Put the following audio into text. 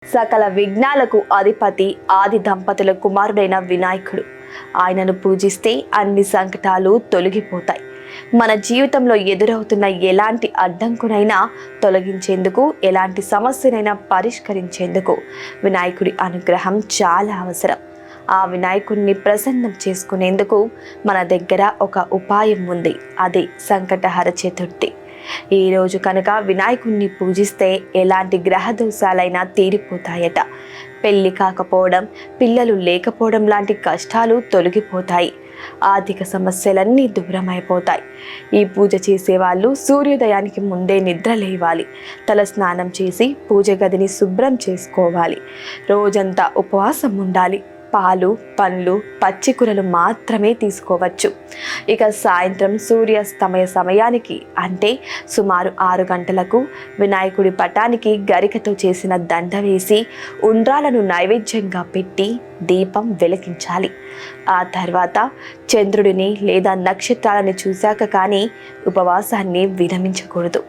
సకల విఘ్నాలకు అధిపతి ఆది దంపతుల కుమారుడైన వినాయకుడు. ఆయనను పూజిస్తే అన్ని సంకటాలు తొలగిపోతాయి. మన జీవితంలో ఎదురవుతున్న ఎలాంటి అడ్డంకునైనా తొలగించేందుకు, ఎలాంటి సమస్యనైనా పరిష్కరించేందుకు వినాయకుడి అనుగ్రహం చాలా అవసరం. ఆ వినాయకుడిని ప్రసన్నం చేసుకునేందుకు మన దగ్గర ఒక ఉపాయం ఉంది. అదే సంకటహర చతుర్థి. ఈరోజు కనుక వినాయకుడిని పూజిస్తే ఎలాంటి గ్రహ దోషాలైనా తీరిపోతాయట. పెళ్లి కాకపోవడం, పిల్లలు లేకపోవడం లాంటి కష్టాలు తొలగిపోతాయి. ఆర్థిక సమస్యలన్నీ దూరమైపోతాయి. ఈ పూజ చేసేవాళ్ళు సూర్యోదయానికి ముందే నిద్ర లేవాలి. తల స్నానం చేసి పూజ గదిని శుభ్రం చేసుకోవాలి. రోజంతా ఉపవాసం ఉండాలి. పాలు, పండ్లు, పచ్చికూరలు మాత్రమే తీసుకోవచ్చు. ఇక సాయంత్రం సూర్యాస్తమయ సమయానికి అంటే సుమారు 6 గంటలకు వినాయకుడి పటానికి గరికతో చేసిన దండ వేసి ఉండ్రాలను నైవేద్యంగా పెట్టి దీపం వెలిగించాలి. ఆ తర్వాత చంద్రుడిని లేదా నక్షత్రాలని చూశాక కానీ ఉపవాసాన్ని విరమించకూడదు.